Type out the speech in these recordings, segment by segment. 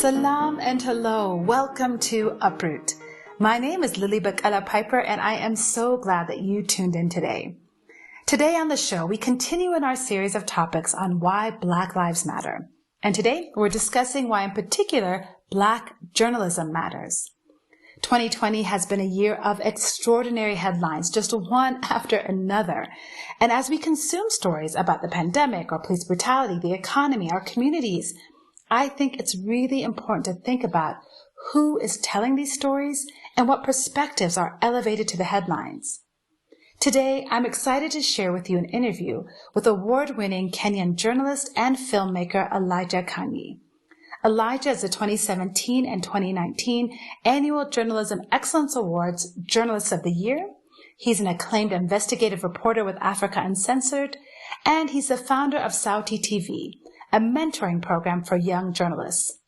Salam and hello. Welcome to Uproot. My name is Lily Bakala Piper, and I am so glad that you tuned in today. Today on the show, we continue in our series of topics on why Black Lives Matter. And today, we're discussing why, in particular, Black journalism matters. 2020 has been a year of extraordinary headlines, just one after another. And as we consume stories about the pandemic or police brutality, the economy, our communities, I think it's really important to think about who is telling these stories and what perspectives are elevated to the headlines. Today, I'm excited to share with you an interview with award-winning Kenyan journalist and filmmaker Elijah Kanyi. Elijah is the 2017 and 2019 Annual Journalism Excellence Awards Journalist of the Year. He's an acclaimed investigative reporter with Africa Uncensored, and he's the founder of Sauti TV, a mentoring program for young journalists.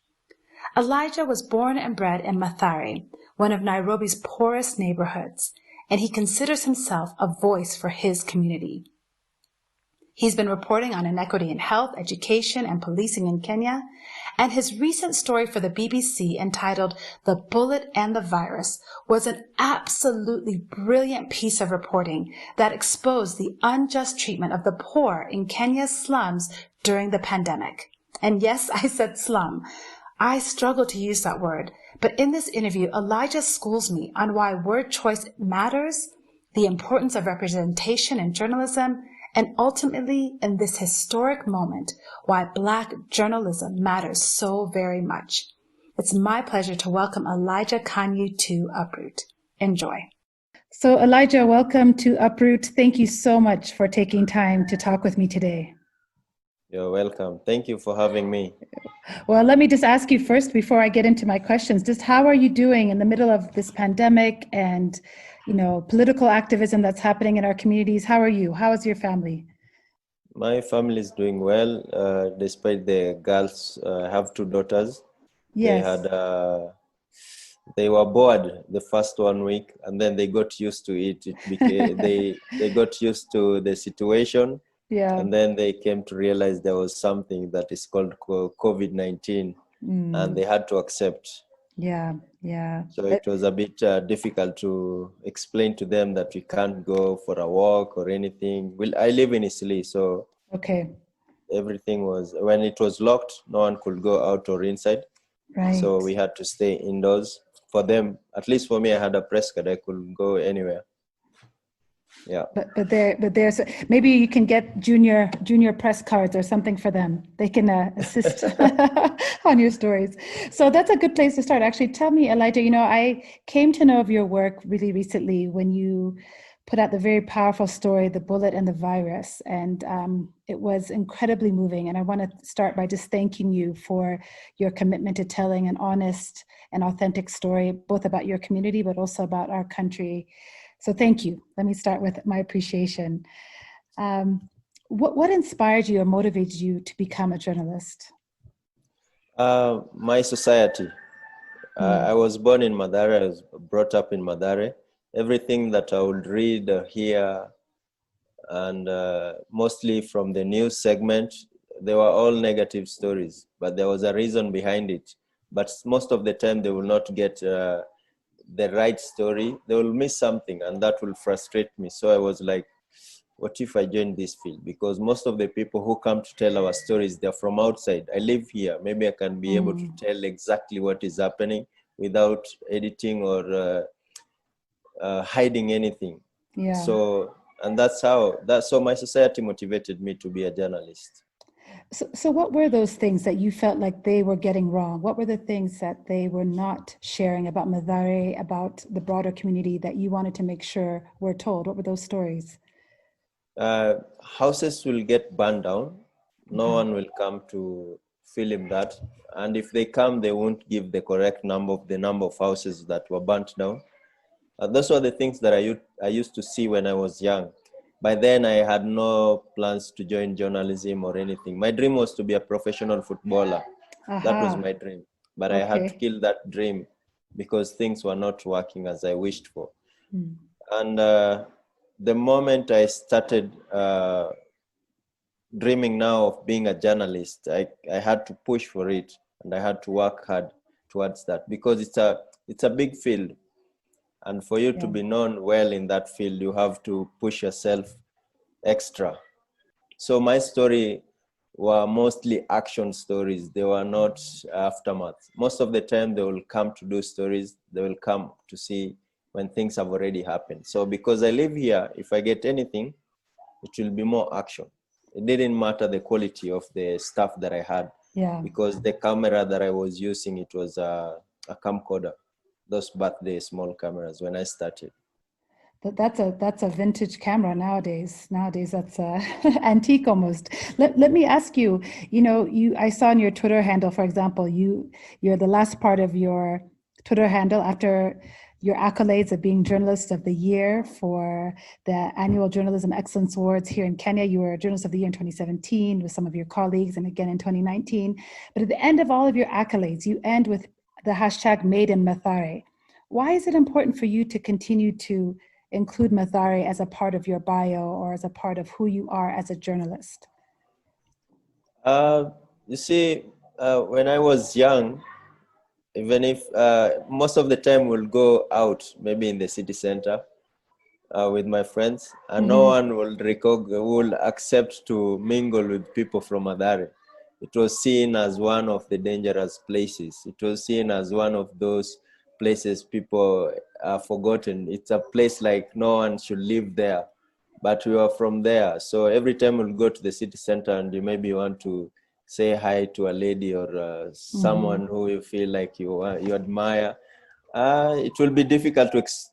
Elijah was born and bred in Mathare, one of Nairobi's poorest neighborhoods, and he considers himself a voice for his community. He's been reporting on inequity in health, education, and policing in Kenya, and his recent story for the BBC entitled The Bullet and the Virus was an absolutely brilliant piece of reporting that exposed the unjust treatment of the poor in Kenya's slums during the pandemic. And yes, I said slum. I struggle to use that word, but in this interview, Elijah schools me on why word choice matters, the importance of representation in journalism, and ultimately, in this historic moment, why Black journalism matters so very much. It's my pleasure to welcome Elijah Kanyi to Uproot. Enjoy. So Elijah, welcome to Uproot. Thank you so much for taking time to talk with me today. You're welcome. Thank you for having me. Well, let me just ask you first, before I get into my questions, just how are you doing in the middle of this pandemic and, political activism that's happening in our communities? How are you? How is your family? My family is doing well, despite the girls. I have two daughters. Yes. They were bored the first 1 week, and then they got used to it. It became they got used to the situation. Yeah. And then they came to realize there was something that is called COVID-19, and they had to accept. Yeah. So it was a bit difficult to explain to them that we can't go for a walk or anything. Well, I live in Isli, so okay. Everything was, when it was locked, no one could go out or inside. Right. So we had to stay indoors. For them, at least for me, I had a press card. I could go anywhere. Yeah. But there's maybe you can get junior press cards or something for them. They can assist on your stories. So that's a good place to start. Actually, tell me, Elijah, I came to know of your work really recently when you put out the very powerful story, The Bullet and the Virus. And it was incredibly moving. And I want to start by just thanking you for your commitment to telling an honest and authentic story, both about your community, but also about our country. So thank you. Let me start with my appreciation. What inspired you or motivated you to become a journalist? My society. I was born in Mathare. I was brought up in Mathare. Everything that I would read or hear, and mostly from the news segment, they were all negative stories, but there was a reason behind it. But most of the time, they will not get the right story. They will miss something, and that will frustrate me. So I was like, what if I join this field? Because most of the people who come to tell our stories, they're from outside. I live here. Maybe I can be able to tell exactly what is happening without editing or hiding anything. Yeah. So my society motivated me to be a journalist. So what were those things that you felt like they were getting wrong? What were the things that they were not sharing about Mathare, about the broader community that you wanted to make sure were told? What were those stories? Houses will get burned down. No one will come to film that. And if they come, they won't give the correct number of houses that were burnt down. Those were the things that I used to see when I was young. By then, I had no plans to join journalism or anything. My dream was to be a professional footballer. That was my dream. But I had to kill that dream because things were not working as I wished for. And the moment I started dreaming now of being a journalist, I had to push for it. and I had to work hard towards that, because it's a big field, and for you to be known well in that field, you have to push yourself extra. So my story were mostly action stories. They were not aftermath. Most of the time they will come to do stories, they will come to see when things have already happened. So because I live here, if I get anything, it will be more action. It didn't matter the quality of the stuff that I had, because the camera that I was using, it was a camcorder, those birthday small cameras when I started. That's a vintage camera nowadays. Nowadays, that's antique almost. Let me ask you. I saw on your Twitter handle, for example, you're the last part of your Twitter handle after your accolades of being Journalist of the Year for the annual Journalism Excellence Awards here in Kenya. You were Journalist of the Year in 2017 with some of your colleagues, and again in 2019. But at the end of all of your accolades, you end with the hashtag Made in Mathare. Why is it important for you to continue to include Mathare as a part of your bio or as a part of who you are as a journalist? You see, when I was young, even if most of the time we'll go out, maybe in the city center with my friends, and no one will accept to mingle with people from Mathare. It was seen as one of the dangerous places. It was seen as one of those places people are forgotten. It's a place like no one should live there, but we were from there. So every time we'll go to the city center and you maybe want to say hi to a lady or someone who you feel like you admire, it will be difficult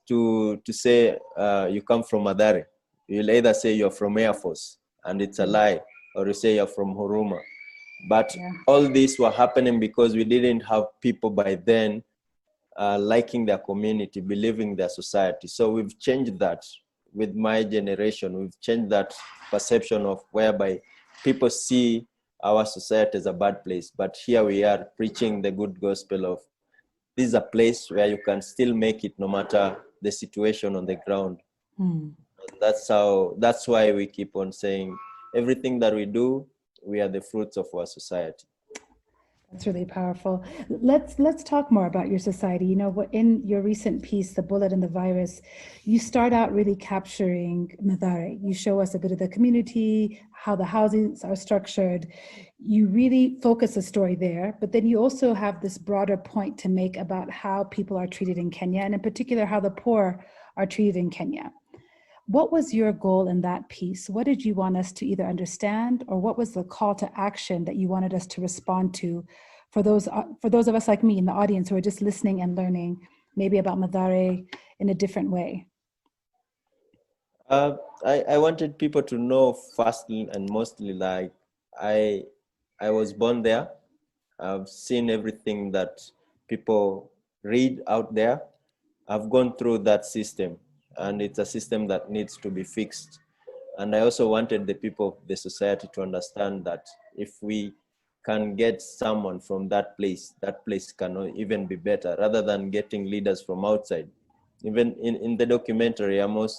to say you come from Mathare. You'll either say you're from Air Force, and it's a lie, or you say you're from Huruma. But all these were happening because we didn't have people by then liking their community, believing their society. So we've changed that with my generation. We've changed that perception of whereby people see our society as a bad place. But here we are preaching the good gospel of this is a place where you can still make it no matter the situation on the ground. That's why we keep on saying everything that we do, we are the fruits of our society. That's really powerful. Let's talk more about your society. In your recent piece, The Bullet and the Virus, you start out really capturing Mathare. You show us a bit of the community, how the houses are structured. You really focus the story there, but then you also have this broader point to make about how people are treated in Kenya, and in particular, how the poor are treated in Kenya. What was your goal in that piece? What did you want us to either understand, or what was the call to action that you wanted us to respond to for those of us like me in the audience who are just listening and learning maybe about Mathare in a different way? I wanted people to know firstly and mostly, like I was born there. I've seen everything that people read out there. I've gone through that system, and it's a system that needs to be fixed. And I also wanted the people of the society to understand that if we can get someone from that place can even be better, rather than getting leaders from outside. Even in the documentary,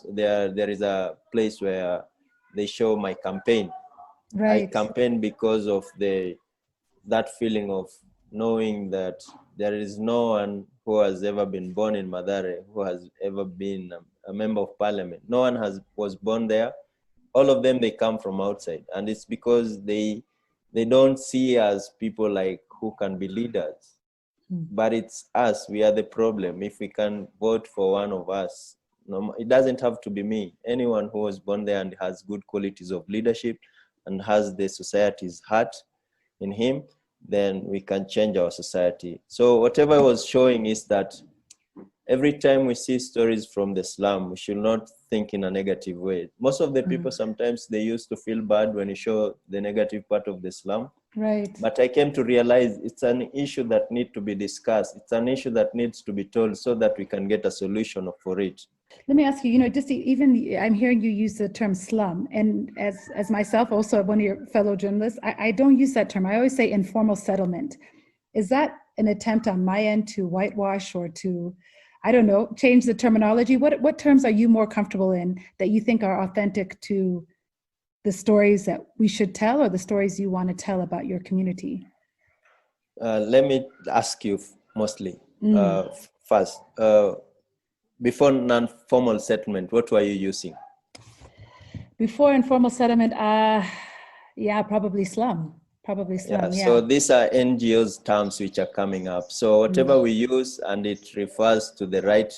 there is a place where they show my campaign. Right. I campaigned because of that feeling of knowing that there is no one who has ever been born in Mathare who has ever been a member of parliament. No one was born there. All of them, they come from outside, and it's because they don't see us people like who can be leaders. But it's us, we are the problem. If we can vote for one of us, it doesn't have to be me. Anyone who was born there and has good qualities of leadership and has the society's heart in him, then we can change our society. So whatever I was showing is that every time we see stories from the slum, we should not think in a negative way. Most of the people, sometimes they used to feel bad when you show the negative part of the slum. Right. But I came to realize it's an issue that needs to be discussed. It's an issue that needs to be told so that we can get a solution for it. Let me ask you, just even I'm hearing you use the term slum, and as myself, also one of your fellow journalists, I don't use that term. I always say informal settlement. Is that an attempt on my end to whitewash or to, I don't know, change the terminology? What terms are you more comfortable in that you think are authentic to the stories that we should tell, or the stories you want to tell about your community? Let me ask you mostly Mm. first. Before non-formal settlement, what were you using? Before informal settlement, yeah, probably slum. Probably Yeah, slum, so yeah. these are NGOs terms which are coming up. So whatever we use and it refers to the right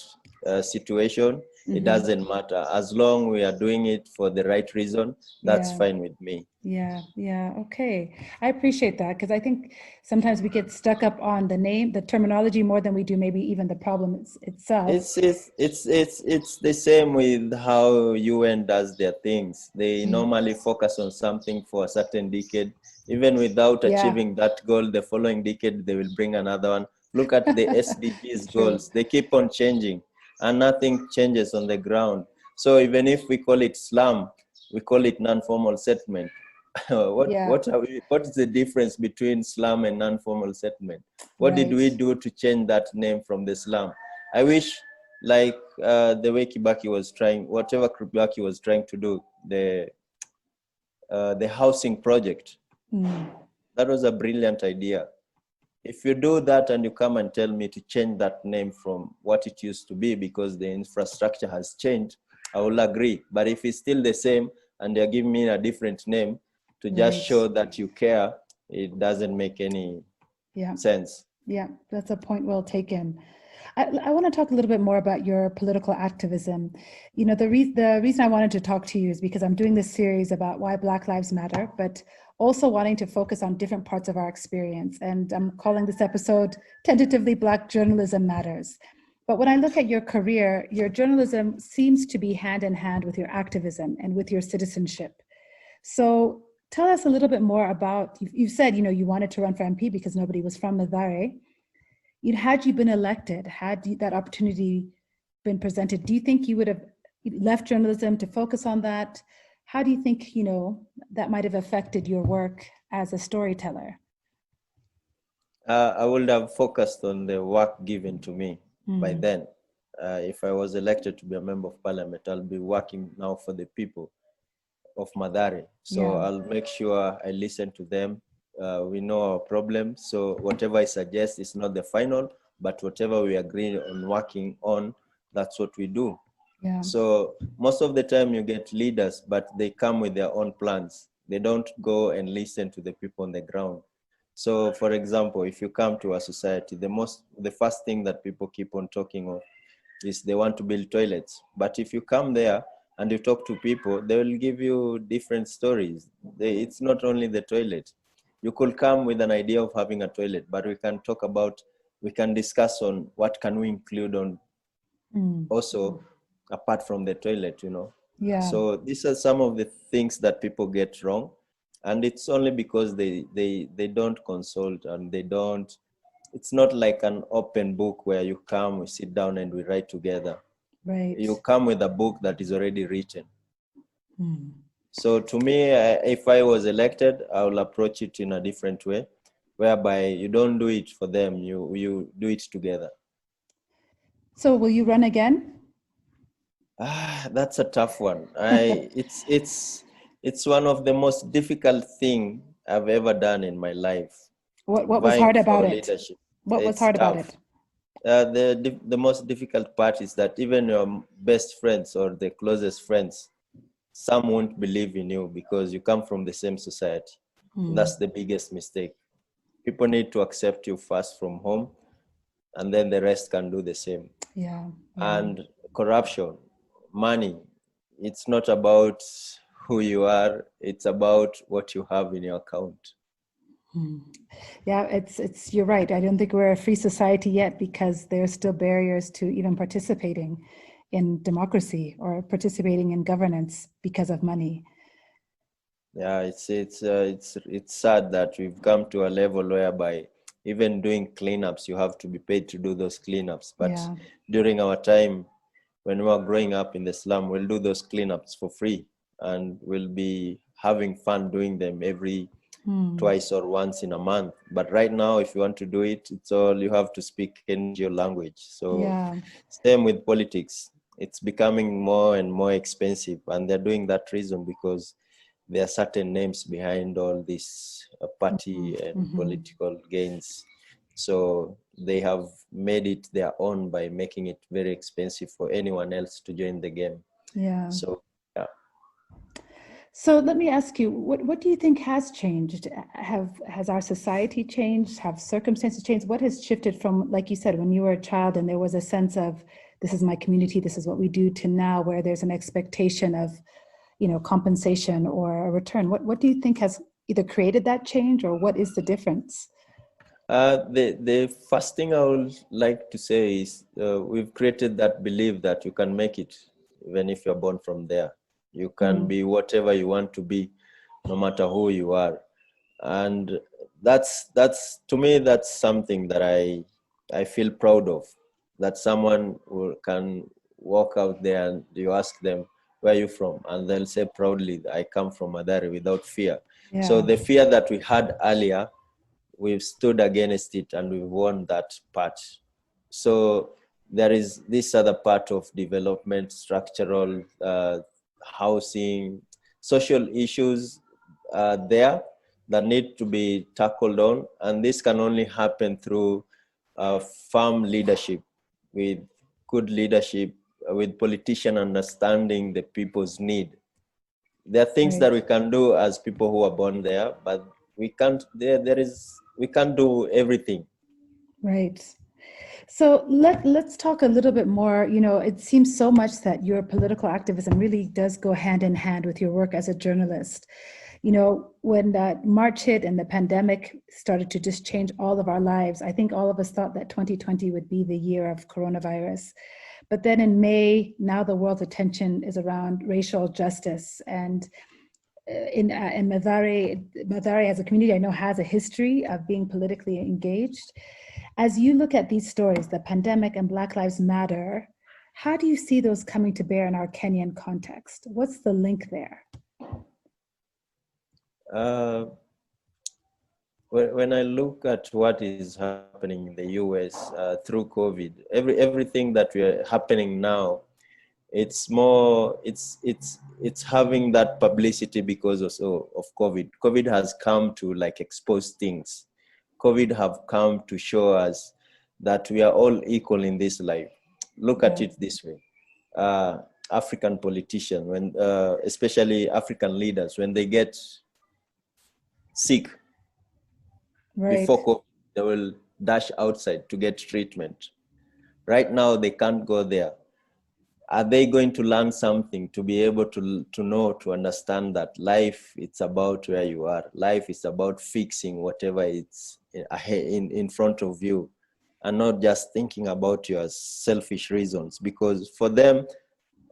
situation, it doesn't matter. As long we are doing it for the right reason, that's Yeah. fine with me. Yeah, yeah, okay. I appreciate that because I think sometimes we get stuck up on the name, the terminology more than we do maybe even the problem itself. It's the same with how UN does their things. They normally focus on something for a certain decade. Even without Yeah, achieving that goal, the following decade, they will bring another one. Look at the SDGs true. goals. They keep on changing and nothing changes on the ground. So even if we call it slum, we call it non-formal settlement. Yeah, What is the difference between slum and non-formal settlement? What did right. we do to change that name from the slum? I wish, like the way Kibaki was trying, whatever Kibaki was trying to do, the housing project, that was a brilliant idea. If you do that and you come and tell me to change that name from what it used to be because the infrastructure has changed, I will agree. But if it's still the same and you're giving me a different name to just Right. show that you care, it doesn't make any Yeah, sense. yeah, that's a point well taken. I want to talk a little bit more about your political activism. You know, the reason I wanted to talk to you is because I'm doing this series about why Black Lives Matter, but also wanting to focus on different parts of our experience. And I'm calling this episode tentatively Black Journalism Matters. But when I look at your career, your journalism seems to be hand in hand with your activism and with your citizenship. So tell us a little bit more about, you've said, you know, you wanted to run for MP because nobody was from Mathare. Had you been elected, had that opportunity been presented, do you think you would have left journalism to focus on that? How do you think, you know, that might have affected your work as a storyteller? I would have focused on the work given to me by then. If I was elected to be a member of parliament, I'll be working now for the people of Mathare. So Yeah, I'll make sure I listen to them. We know our problems. So whatever I suggest is not the final, but whatever we agree on working on, that's what we do. yeah, So most of the time you get leaders, but they come with their own plans. They don't go and listen to the people on the ground. So for example, if you come to a society, the first thing that people keep on talking of is they want to build toilets. But if you come there and you talk to people, they will give you different stories. It's not only the toilet. You could come with an idea of having a toilet, but we can discuss on what can we include on also apart from the toilet, you know. yeah, So these are some of the things that people get wrong. And it's only because they don't consult and they don't, it's not like an open book where you come, we sit down and we write together. right. You come with a book that is already written. So to me, if I was elected, I will approach it in a different way, whereby you don't do it for them, you do it together. So will you run again? That's a tough one. It's one of the most difficult thing I've ever done in my life. What was Vying hard about for it? leadership, What was it's hard about tough. it? The most difficult part is that even your best friends or the closest friends, some won't believe in you because you come from the same society. That's the biggest mistake. People need to accept you first from home, and then the rest can do the same. Yeah, yeah. And corruption, money, it's not about who you are, it's about what you have in your account. Yeah, it's you're right. I don't think we're a free society yet because there's still barriers to even participating in democracy or participating in governance because of money. Yeah, it's sad that we've come to a level whereby even doing cleanups, you have to be paid to do those cleanups. But Yeah, during our time, when we were growing up in the slum, we'll do those cleanups for free, and we'll be having fun doing them every twice or once in a month. But right now, if you want to do it, it's all you have to speak NGO language. So yeah, same with politics. It's becoming more and more expensive, and they're doing that reason because there are certain names behind all this party and political gains. So they have made it their own by making it very expensive for anyone else to join the game. Yeah. So, yeah. So let me ask you, what do you think has changed? Has our society changed? Have circumstances changed? What has shifted from, like you said, when you were a child and there was a sense of, this is my community, this is what we do, to now where there's an expectation of, compensation or a return? What do you think has either created that change, or what is the difference? The first thing I would like to say is we've created that belief that you can make it even if you're born from there. You can be whatever you want to be, no matter who you are. And that's to me, that's something that I feel proud of, that someone can walk out there and you ask them, where are you from? And they'll say proudly, I come from Mathare, without fear. Yeah. So the fear that we had earlier, we've stood against it and we've won that part. So there is this other part of development, structural, housing, social issues there that need to be tackled on. And this can only happen through firm leadership, with good leadership, with politician understanding the people's need. There are things that we can do as people who are born there, but we can't, we can't do everything. Right. So let's talk a little bit more. It seems so much that your political activism really does go hand in hand with your work as a journalist. When that March hit and the pandemic started to just change all of our lives, I think all of us thought that 2020 would be the year of coronavirus. But then in May, now the world's attention is around racial justice. And in Mathare as a community, I know, has a history of being politically engaged. As you look at these stories, the pandemic and Black Lives Matter, how do you see those coming to bear in our Kenyan context? What's the link there? When I look at what is happening in the US through COVID, everything that we are happening now, it's more, it's having that publicity because also of COVID. COVID has come to like expose things. COVID have come to show us that we are all equal in this life. Look at it this way. African politicians, when especially African leaders, when they get sick, before COVID, they will dash outside to get treatment. Right now, they can't go there. Are they going to learn something to be able to know, to understand that life, it's about where you are. Life is about fixing whatever it's in front of you, and not just thinking about your selfish reasons. Because for them,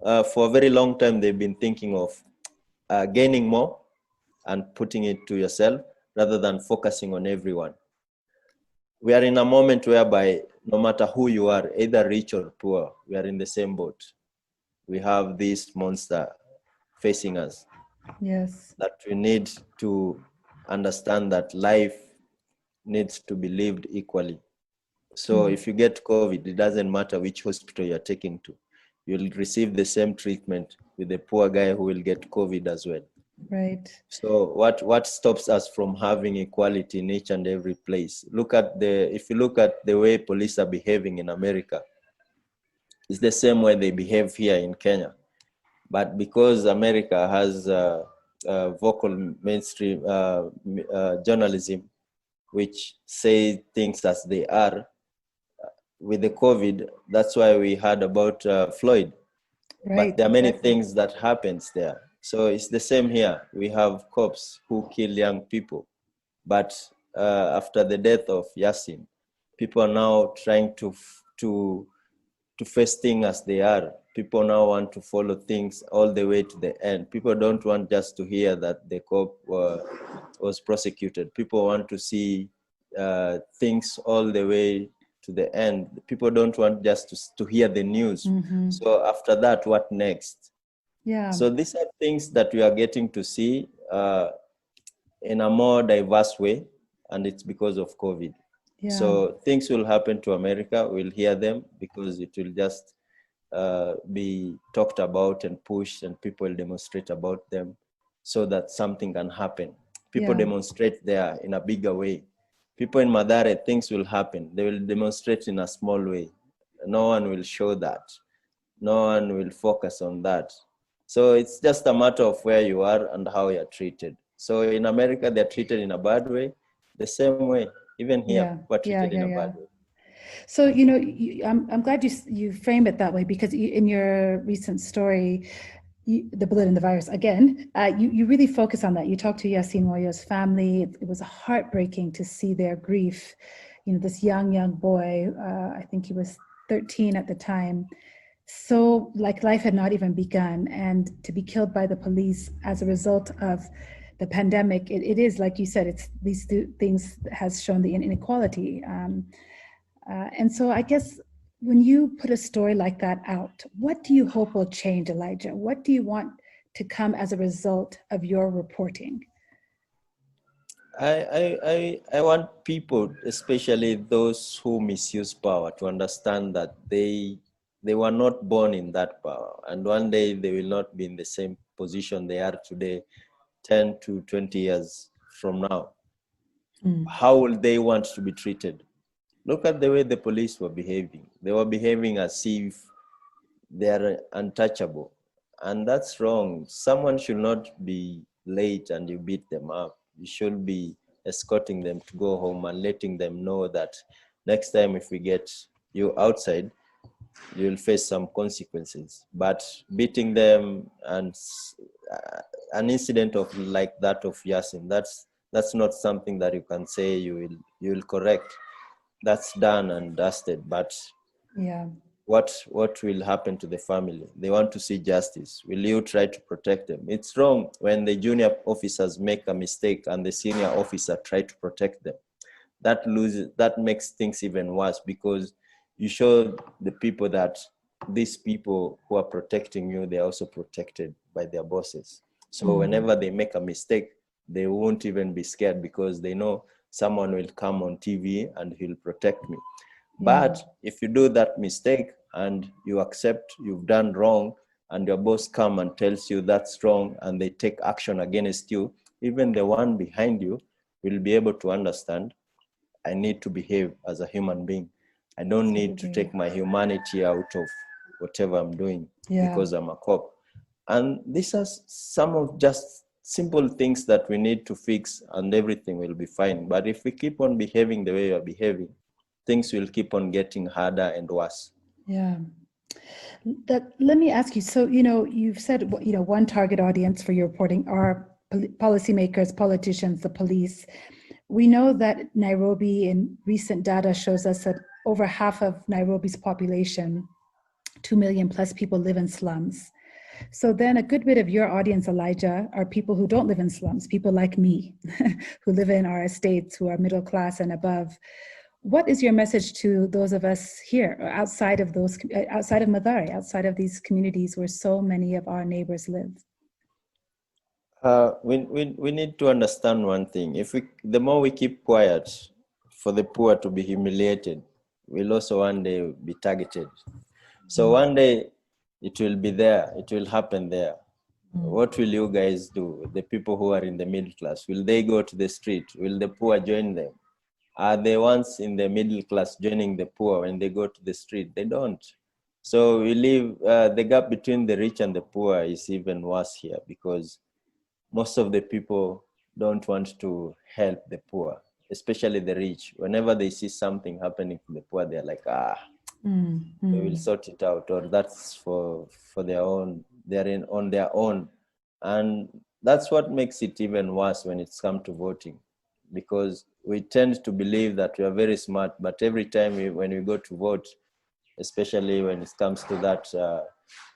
for a very long time, they've been thinking of gaining more and putting it to yourself rather than focusing on everyone. We are in a moment whereby no matter who you are, either rich or poor, we are in the same boat. We have this monster facing us. Yes. That we need to understand that life needs to be lived equally. So if you get COVID, it doesn't matter which hospital you're taking to. You'll receive the same treatment with the poor guy who will get COVID as well. Right. So what stops us from having equality in each and every place? If you look at the way police are behaving in America, it's the same way they behave here in Kenya. But because America has vocal mainstream journalism, which say things as they are, with the COVID, that's why we heard about Floyd. Right. But there are many things that happens there. So it's the same here. We have cops who kill young people. But after the death of Yasin, people are now trying to face things as they are. People now want to follow things all the way to the end. People don't want just to hear that the cop was prosecuted. People want to see things all the way to the end. People don't want just to hear the news. So after that, what next? Yeah. So these are things that we are getting to see in a more diverse way, and it's because of COVID. Yeah. So things will happen to America. We'll hear them because it will just be talked about and pushed, and people will demonstrate about them. so that something can happen. People demonstrate there in a bigger way. People in Mathare, things will happen. They will demonstrate in a small way. No one will show that. No one will focus on that. So it's just a matter of where you are and how you're treated. So in America, they're treated in a bad way. The same way, even here, we're treated in a bad way. So, I'm glad you frame it that way, because in your recent story, the bullet and the virus, again, you really focus on that. You talked to Yasin Moyo's family. It was heartbreaking to see their grief. This young boy, I think he was 13 at the time. So like life had not even begun, and to be killed by the police as a result of the pandemic, it is, like you said, it's these things has shown the inequality. And so I guess when you put a story like that out, what do you hope will change, Elijah? What do you want to come as a result of your reporting? I want people, especially those who misuse power, to understand that they were not born in that power, and one day they will not be in the same position they are today, 10 to 20 years from now. How will they want to be treated? Look at the way the police were behaving. They were behaving as if they are untouchable. And that's wrong. Someone should not be late and you beat them up. You should be escorting them to go home and letting them know that next time if we get you outside, you'll face some consequences. But beating them and an incident of like that of Yasin, that's not something that you can say you will correct. That's done and dusted. But what will happen to the family? They want to see justice. Will you try to protect them? It's wrong when the junior officers make a mistake and the senior officer try to protect them. That makes things even worse, because you show the people that these people who are protecting you, they're also protected by their bosses. So whenever they make a mistake, they won't even be scared, because they know someone will come on TV and he'll protect me. But if you do that mistake and you accept you've done wrong, and your boss come and tells you that's wrong, and they take action against you, even the one behind you will be able to understand, I need to behave as a human being. I don't need to take my humanity out of whatever I'm doing because I'm a cop. And these are some of just simple things that we need to fix, and everything will be fine. But if we keep on behaving the way you're behaving, things will keep on getting harder and worse. Let me ask you, so, you've said, one target audience for your reporting are policymakers, politicians, the police. We know that Nairobi, in recent data, shows us that over half of Nairobi's population, 2 million plus people, live in slums. So then a good bit of your audience, Elijah, are people who don't live in slums, people like me, who live in our estates, who are middle class and above. What is your message to those of us here, outside of Mathare, outside of these communities where so many of our neighbors live? We need to understand one thing. The more we keep quiet for the poor to be humiliated, we'll also one day be targeted. So one day it will be there, it will happen there. What will you guys do? The people who are in the middle class, will they go to the street? Will the poor join them? Are the ones in the middle class joining the poor when they go to the street? They don't. So we live, the gap between the rich and the poor is even worse here, because most of the people don't want to help the poor, especially the rich. Whenever they see something happening to the poor, they're like, they will sort it out, or that's for their own, they're on their own. And that's what makes it even worse when it's come to voting, because we tend to believe that we are very smart, but every time when we go to vote, especially when it comes to that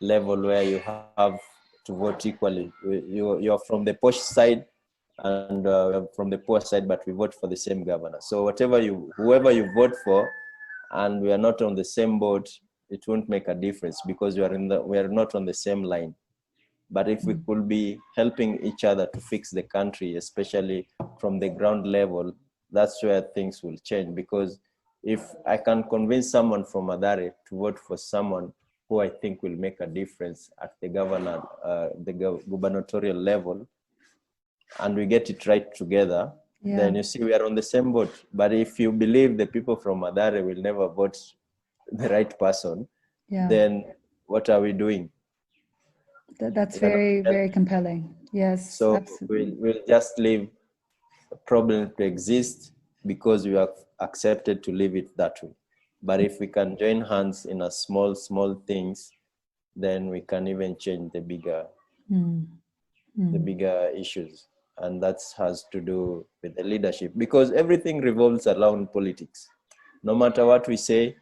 level where you have to vote equally, you're from the posh side and from the poor side, but we vote for the same governor. So whoever you vote for, and we are not on the same boat, it won't make a difference, because we are not on the same line. But if we could be helping each other to fix the country, especially from the ground level, that's where things will change. Because if I can convince someone from Mathare to vote for someone who I think will make a difference at the gubernatorial level, and we get it right together, then you see we are on the same boat. But if you believe the people from Mathare will never vote the right person, then what are we doing? That's very, very compelling. Yes, so absolutely. we'll just leave a problem to exist because we have accepted to leave it that way. But if we can join hands in a small things, then we can even change the bigger issues. And that has to do with the leadership, because everything revolves around politics. No matter what we say,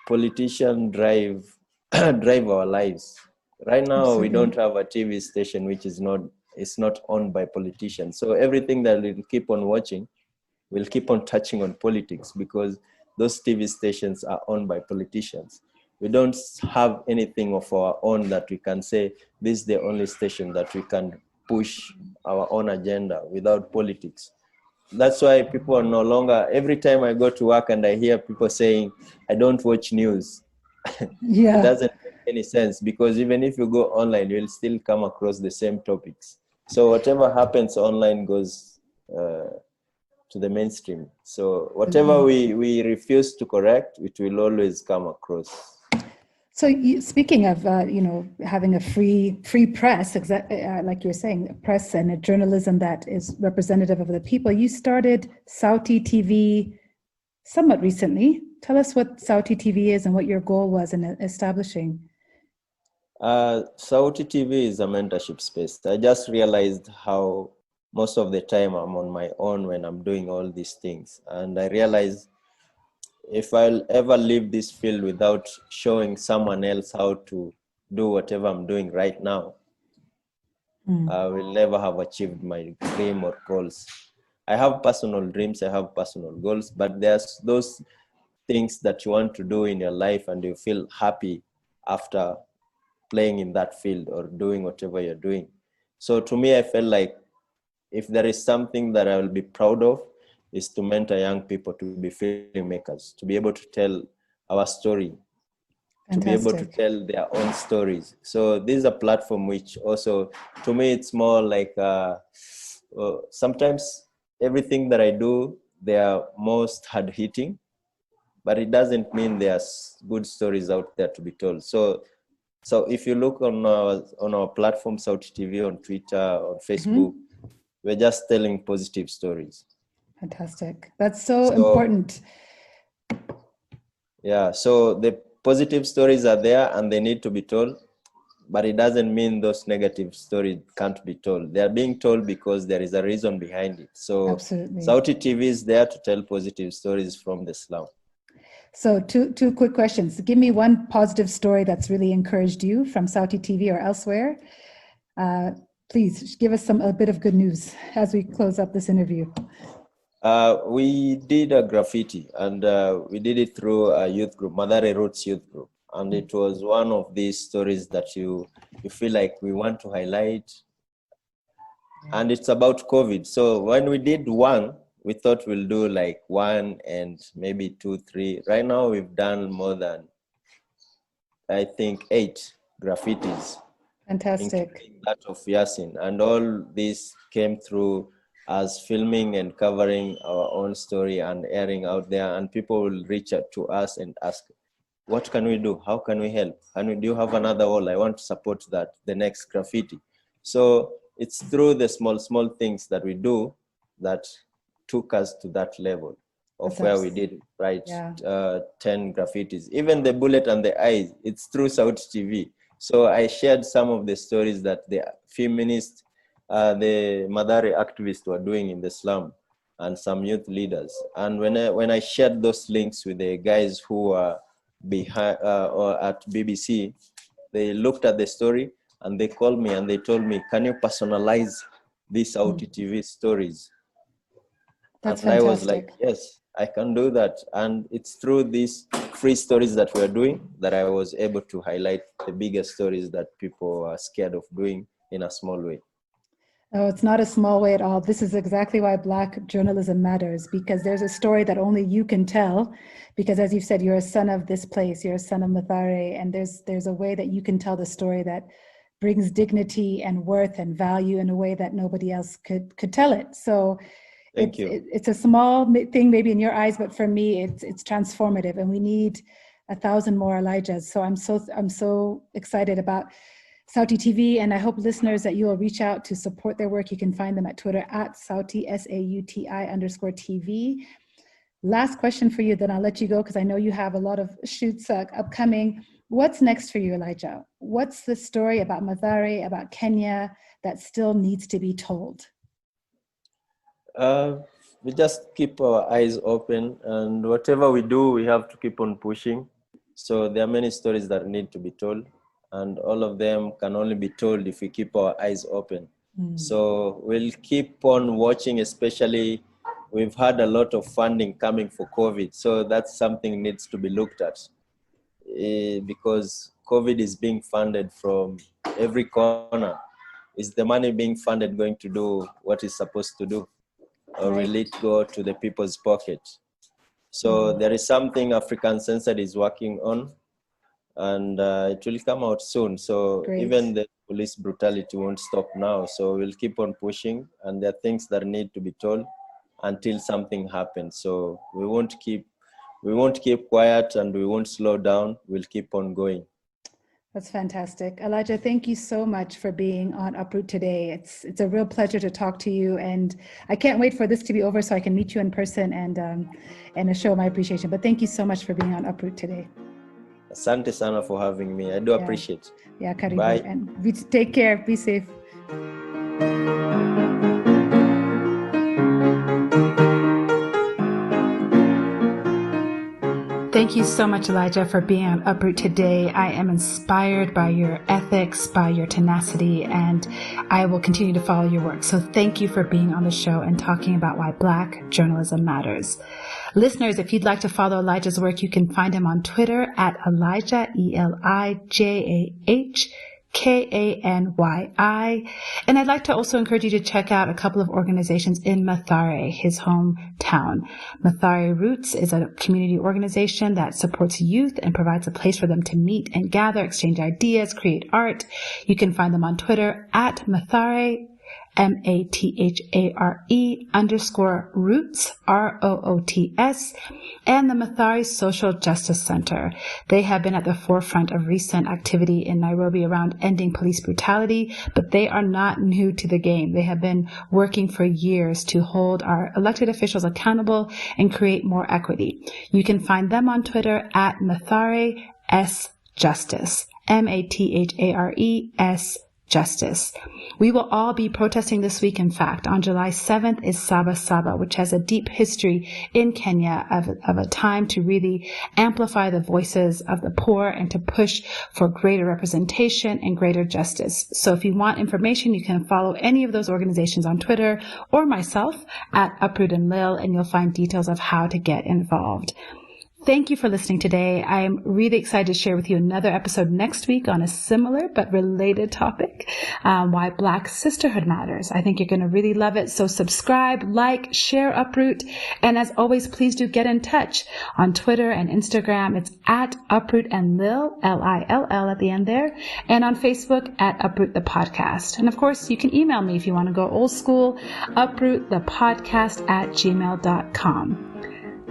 politicians drive drive our lives. Right now, Absolutely. we don't have a TV station which is not owned by politicians. So everything that we'll keep on watching will keep on touching on politics, because those TV stations are owned by politicians. We don't have anything of our own that we can say this is the only station that we can push our own agenda without politics. That's why people are no longer, every time I go to work and I hear people saying, I don't watch news. It doesn't make any sense, because even if you go online, you'll still come across the same topics. So whatever happens online goes to the mainstream. So whatever we refuse to correct, it will always come across. So speaking of, having a free press, like you're saying, a press and a journalism that is representative of the people, you started Sauti TV somewhat recently. Tell us what Sauti TV is and what your goal was in establishing. Sauti TV is a mentorship space. I just realized how most of the time I'm on my own when I'm doing all these things. And I realized if I'll ever leave this field without showing someone else how to do whatever I'm doing right now, I will never have achieved my dream or goals. I have personal dreams, I have personal goals, but there's those things that you want to do in your life and you feel happy after playing in that field or doing whatever you're doing. So to me, I felt like if there is something that I will be proud of, is to mentor young people to be filmmakers, to be able to tell our story, to be able to tell their own stories. So this is a platform which also, to me, it's more like sometimes everything that I do, they are most hard-hitting, but it doesn't mean there's good stories out there to be told. So if you look on our platform, Sauti TV, on Twitter, on Facebook, we're just telling positive stories. Fantastic. That's so important. Yeah, so the positive stories are there and they need to be told, but it doesn't mean those negative stories can't be told. They are being told because there is a reason behind it. So absolutely, Sauti TV is there to tell positive stories from the slum. So two quick questions. Give me one positive story that's really encouraged you from Sauti TV or elsewhere. Please give us a bit of good news as we close up this interview. We did a graffiti, and we did it through a youth group, Mathare Roots Youth Group. And it was one of these stories that you feel like we want to highlight. And it's about COVID. So when we did one, we thought we'll do like one and maybe 2, 3. Right now we've done more than, I think, 8 graffitis. Fantastic. Including that of Yasin. And all this came through as filming and covering our own story and airing out there. And people will reach out to us and ask, what can we do? How can we help? Do you have another wall? I want to support that, the next graffiti. So it's through the small things that we do that took us to that level of where we did 10 graffitis. Even the bullet and the eyes, it's through Sauti TV. So I shared some of the stories that the feminists, the Mathare activists were doing in the slum, and some youth leaders. And when I shared those links with the guys who were behind or at BBC, they looked at the story and they called me and they told me, can you personalize these Sauti TV stories? That's and fantastic. I was like, yes, I can do that. And it's through these free stories that we're doing that I was able to highlight the biggest stories that people are scared of doing in a small way. Oh, it's not a small way at all. This is exactly why Black journalism matters, because there's a story that only you can tell. Because as you've said, you're a son of this place, you're a son of Mathare, and there's a way that you can tell the story that brings dignity and worth and value in a way that nobody else could tell it. So Thank you. It's a small thing maybe in your eyes, but for me, it's transformative, and we need 1,000 more Elijahs. So I'm so excited about Sauti TV, and I hope listeners that you will reach out to support their work. You can find them at Twitter at Sauti, SAUTI_TV. Last question for you, then I'll let you go because I know you have a lot of shoots upcoming. What's next for you, Elijah? What's the story about Mathare, about Kenya that still needs to be told? We just keep our eyes open, and whatever we do, we have to keep on pushing. So there are many stories that need to be told, and all of them can only be told if we keep our eyes open. So we'll keep on watching, especially we've had a lot of funding coming for COVID. So that's something needs to be looked at because COVID is being funded from every corner. Is the money being funded going to do what it's supposed to do? Or will it go to the people's pocket? So there is something African Censored is working on, and it will come out soon. So even the police brutality won't stop now. So we'll keep on pushing, and there are things that need to be told until something happens. So we won't keep quiet, and we won't slow down. We'll keep on going. That's fantastic. Elijah, thank you so much for being on Uproot today. It's a real pleasure to talk to you, and I can't wait for this to be over so I can meet you in person and show my appreciation. But thank you so much for being on Uproot today. Asante sana for having me. I do appreciate. Yeah, karibu. Bye. And take care. Be safe. Thank you so much, Elijah, for being on Uproot today. I am inspired by your ethics, by your tenacity, and I will continue to follow your work. So thank you for being on the show and talking about why Black journalism matters. Listeners, if you'd like to follow Elijah's work, you can find him on Twitter at Elijah, ElijahKanyi. And I'd like to also encourage you to check out a couple of organizations in Mathare, his hometown. Mathare Roots is a community organization that supports youth and provides a place for them to meet and gather, exchange ideas, create art. You can find them on Twitter at Mathare, MATHARE_roots, ROOTS, and the Mathare Social Justice Center. They have been at the forefront of recent activity in Nairobi around ending police brutality, but they are not new to the game. They have been working for years to hold our elected officials accountable and create more equity. You can find them on Twitter at Mathare S Justice, MATHARE Justice. We will all be protesting this week. In fact, on July 7th is Saba Saba, which has a deep history in Kenya of a time to really amplify the voices of the poor and to push for greater representation and greater justice. So if you want information, you can follow any of those organizations on Twitter or myself at Uproot and Lil, and you'll find details of how to get involved. Thank you for listening today. I am really excited to share with you another episode next week on a similar but related topic, why Black sisterhood matters. I think you're going to really love it. So subscribe, like, share Uproot. And as always, please do get in touch on Twitter and Instagram. It's at Uproot and Lil, Lill at the end there. And on Facebook at Uproot the Podcast. And of course, you can email me if you want to go old school, uprootthepodcast@gmail.com.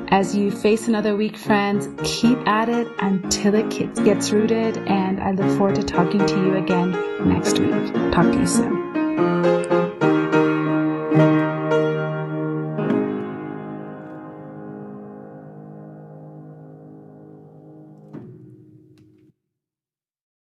As you face another week, friends, keep at it until it gets rooted, and I look forward to talking to you again next week. Talk to you soon.